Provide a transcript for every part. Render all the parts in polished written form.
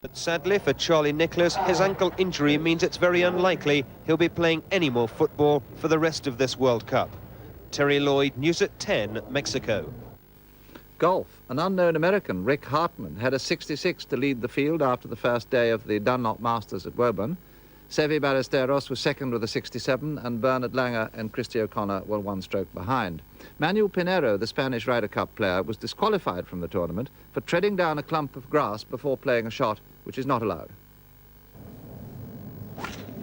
But sadly for Charlie Nicholas, his ankle injury means it's very unlikely he'll be playing any more football for the rest of this World Cup. Terry Lloyd, News at 10, Mexico. Golf. An unknown American, Rick Hartman, had a 66 to lead the field after the first day of the Dunlop Masters at Woburn. Seve Ballesteros was second with a 67, and Bernard Langer and Christy O'Connor were one stroke behind. Manuel Pinero, the Spanish Ryder Cup player, was disqualified from the tournament for treading down a clump of grass before playing a shot, which is not allowed.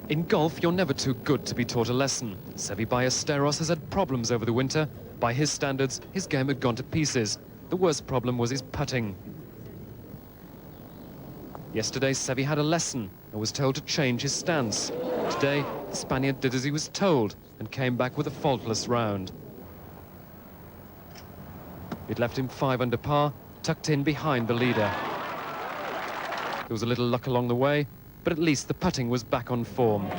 In golf, you're never too good to be taught a lesson. Seve Ballesteros has had problems over the winter. By his standards, his game had gone to pieces. The worst problem was his putting. Yesterday, Seve had a lesson and was told to change his stance. Today, the Spaniard did as he was told and came back with a faultless round. It left him 5 under par, tucked in behind the leader. There was a little luck along the way, but at least the putting was back on form.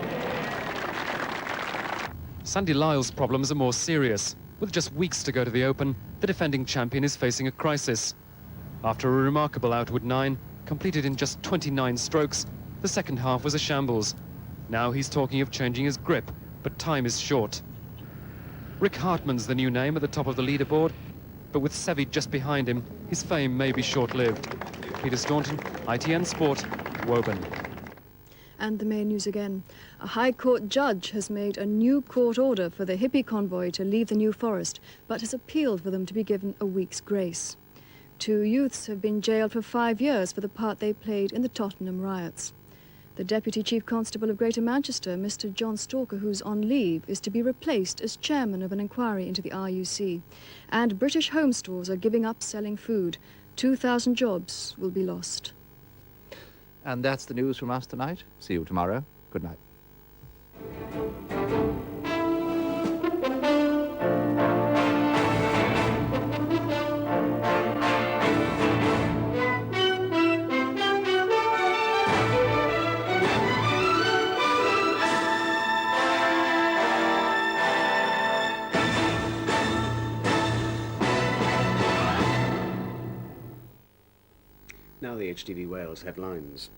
Sandy Lyle's problems are more serious. With just weeks to go to the Open, the defending champion is facing a crisis. After a remarkable outward 9, completed in just 29 strokes, the second half was a shambles. Now he's talking of changing his grip, but time is short. Rick Hartman's the new name at the top of the leaderboard, but with Seve just behind him, his fame may be short-lived. Peter Staunton, ITN Sport, Woburn. And the main news again. A High Court judge has made a new court order for the hippie convoy to leave the New Forest, but has appealed for them to be given a week's grace. 2 youths have been jailed for 5 years for the part they played in the Tottenham riots. The Deputy Chief Constable of Greater Manchester, Mr. John Stalker, who's on leave, is to be replaced as chairman of an inquiry into the RUC. And British home stores are giving up selling food. 2,000 jobs will be lost. And that's the news from us tonight. See you tomorrow. Good night. Now the HTV Wales headlines.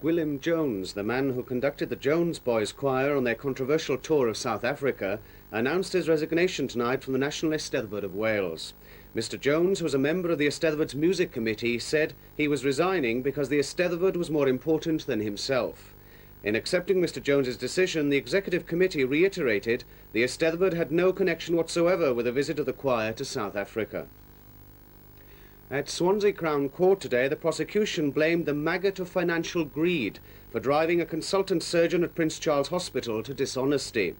Gwilym Jones, the man who conducted the Jones Boys Choir on their controversial tour of South Africa, announced his resignation tonight from the National Eisteddfod of Wales. Mr. Jones, who was a member of the Eisteddfod's music committee, said he was resigning because the Eisteddfod was more important than himself. In accepting Mr. Jones's decision, the executive committee reiterated the Eisteddfod had no connection whatsoever with a visit of the choir to South Africa. At Swansea Crown Court today, the prosecution blamed the maggot of financial greed for driving a consultant surgeon at Prince Charles Hospital to dishonesty.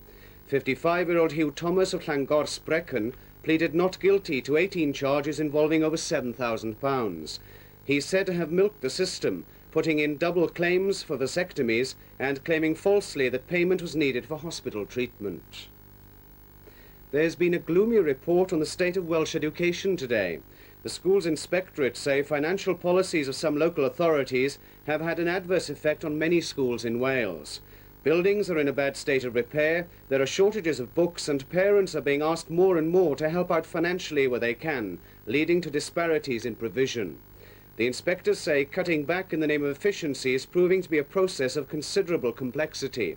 55-year-old Hugh Thomas of Llangors Brecon pleaded not guilty to 18 charges involving over £7,000. He's said to have milked the system, putting in double claims for vasectomies and claiming falsely that payment was needed for hospital treatment. There's been a gloomy report on the state of Welsh education today. The schools inspectorate say financial policies of some local authorities have had an adverse effect on many schools in Wales. Buildings are in a bad state of repair, there are shortages of books, and parents are being asked more and more to help out financially where they can, leading to disparities in provision. The inspectors say cutting back in the name of efficiency is proving to be a process of considerable complexity.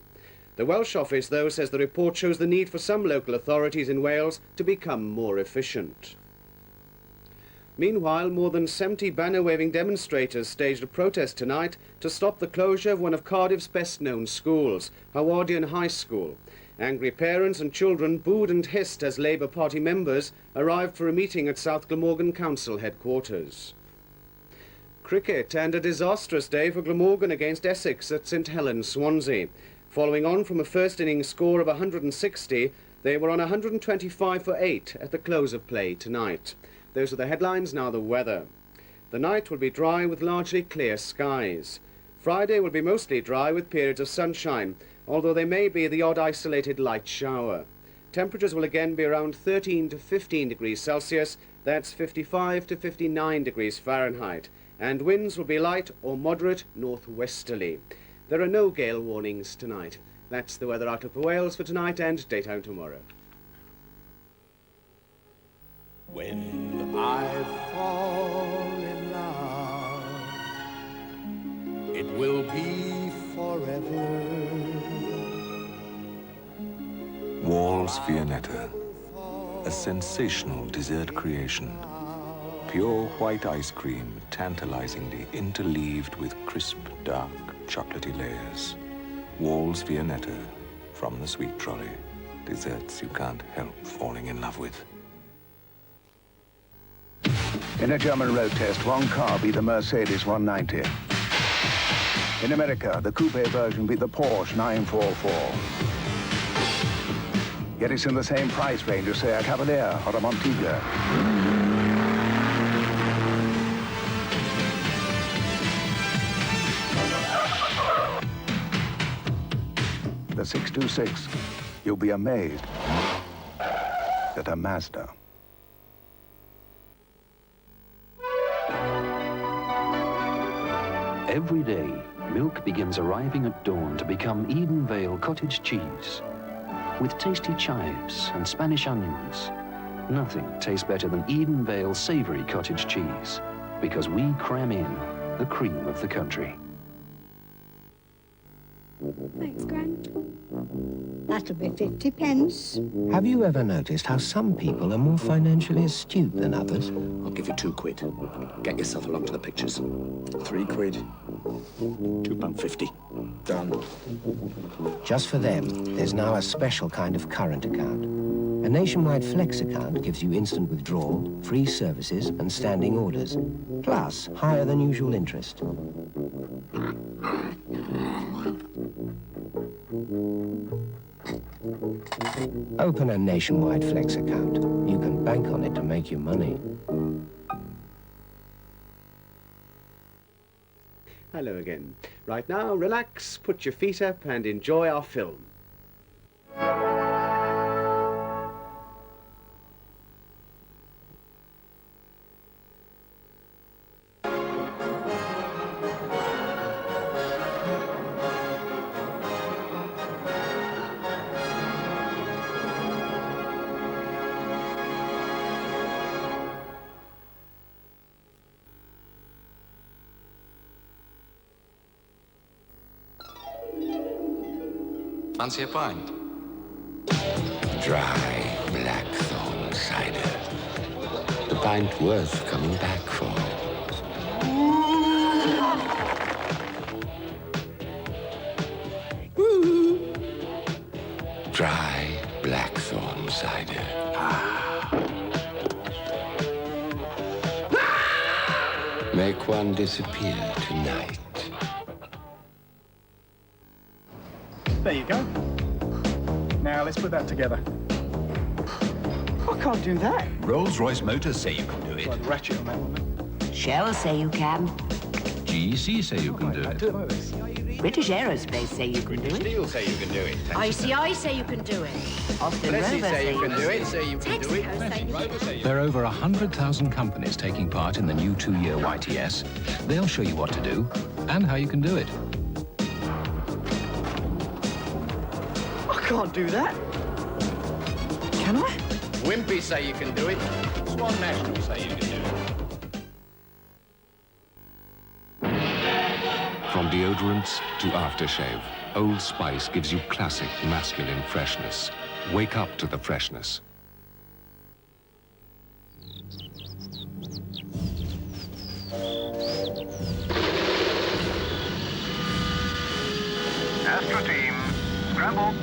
The Welsh office, though, says the report shows the need for some local authorities in Wales to become more efficient. Meanwhile, more than 70 banner-waving demonstrators staged a protest tonight to stop the closure of one of Cardiff's best-known schools, Hawardian High School. Angry parents and children booed and hissed as Labour Party members arrived for a meeting at South Glamorgan Council headquarters. Cricket, and a disastrous day for Glamorgan against Essex at St Helens, Swansea. Following on from a first-innings score of 160, they were on 125 for 8 at the close of play tonight. Those are the headlines, now the weather. The night will be dry with largely clear skies. Friday will be mostly dry with periods of sunshine, although there may be the odd isolated light shower. Temperatures will again be around 13 to 15 degrees Celsius, that's 55 to 59 degrees Fahrenheit, and winds will be light or moderate northwesterly. There are no gale warnings tonight. That's the weather outlook for Wales for tonight and daytime tomorrow. When I fall in love, will be forever. Wall's Viennetta, a sensational dessert creation. Pure white ice cream, tantalizingly interleaved with crisp, dark, chocolatey layers. Wall's Viennetta, from the Sweet Trolley. Desserts you can't help falling in love with. In a German road test, one car beat the Mercedes 190. In America, the coupe version beat the Porsche 944. Yet it's in the same price range as, say, a Cavalier or a Montego. The 626, you'll be amazed at a Mazda. Every day, milk begins arriving at dawn to become Edenvale cottage cheese. With tasty chives and Spanish onions, nothing tastes better than Edenvale savory cottage cheese, because we cram in the cream of the country. Thanks, Gran. That'll be 50 pence. Have you ever noticed how some people are more financially astute than others? I'll give you £2. Get yourself along to the pictures. £3. £2.50. Done. Just for them, there's now a special kind of current account. A nationwide flex account gives you instant withdrawal, free services and standing orders, plus higher than usual interest. Open a nationwide flex account. You can bank on it to make you money. Hello again. Right now, relax, put your feet up and enjoy our film. Fancy a pint? Dry blackthorn cider. The pint worth coming back for. Dry blackthorn cider. Make one disappear tonight. There you go. Now let's put that together. I can't do that. Rolls-Royce Motors say you can do it. Like the ratchet on that one. Shell say you can. GEC say you can do it. Do it like this. British Aerospace say you can do it. Steel say you can do it. ICI say you can do it. Austin Rover say you can do it. There are over 100,000 companies taking part in the new 2-year YTS. They'll show you what to do and how you can do it. I can't do that. Can I? Wimpy say you can do it. Swan National say you can do it. From deodorants to aftershave, Old Spice gives you classic masculine freshness. Wake up to the freshness. Astro team, scramble.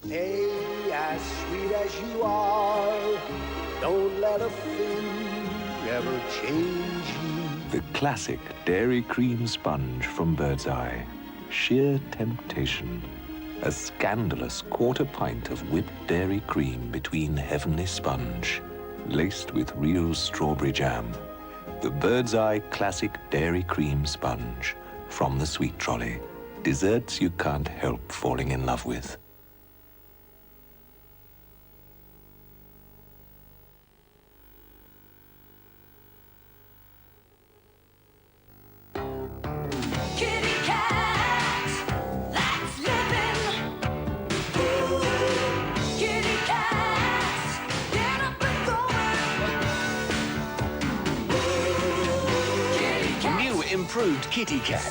Hey, as sweet as you are, don't let a thing ever change you. The classic dairy cream sponge from Bird's Eye. Sheer temptation. A scandalous quarter pint of whipped dairy cream between heavenly sponge, laced with real strawberry jam. The Bird's Eye Classic Dairy Cream Sponge. from the sweet trolley. Desserts you can't help falling in love with. Improved Kitty Cat.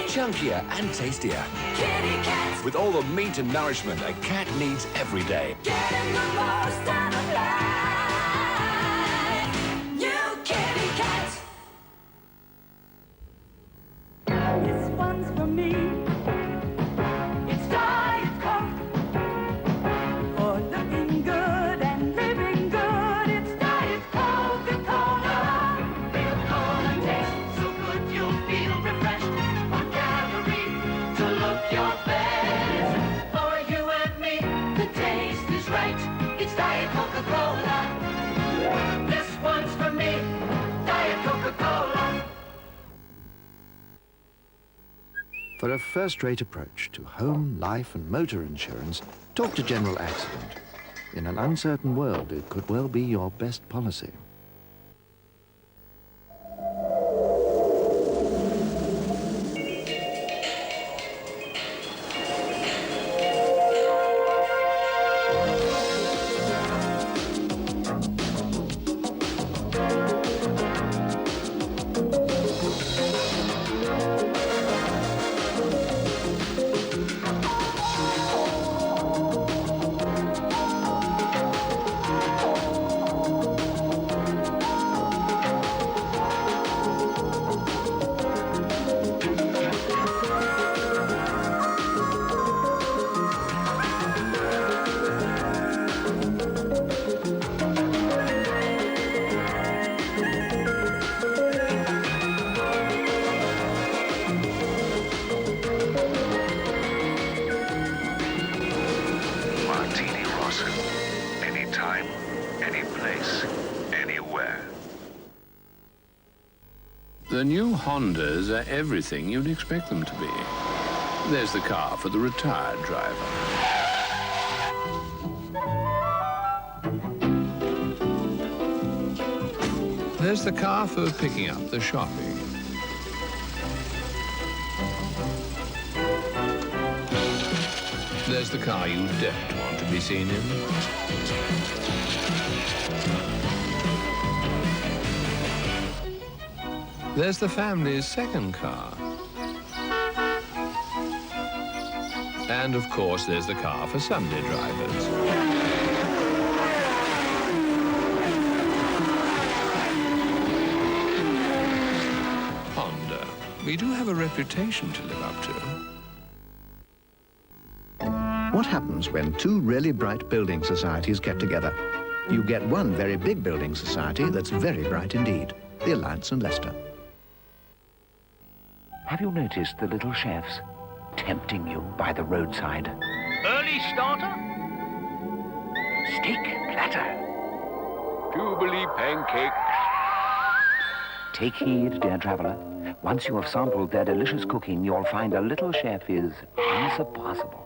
Chunkier and tastier. Kitty Cat. With all the meat and nourishment a cat needs every day. Getting the most out of life. New Kitty Cat. This one's for me. It's Diet Coke. For looking good and living good. It's Diet Coca-Cola. Real cola taste so good you'll feel refreshed. 1 calorie to look your best. For you and me, the taste is right. It's Diet Coca-Cola. This one's for me. Diet Coca-Cola. For a first-rate approach to home, life and motor insurance, talk to General Accident. In an uncertain world, it could well be your best policy. Anytime, any place, anywhere. The new Hondas are everything you'd expect them to be. There's the car for the retired driver. There's the car for picking up the shopping. There's the car you don't want to be seen in. There's the family's second car. And, of course, there's the car for Sunday drivers. Honda. We do have a reputation to live up to. What happens when two really bright building societies get together? You get one very big building society that's very bright indeed, the Alliance and Leicester. Have you noticed the little chefs tempting you by the roadside? Early starter? Steak platter. Jubilee pancake. Take heed, dear traveller. Once you have sampled their delicious cooking, you'll find a little chef is unsurpassable.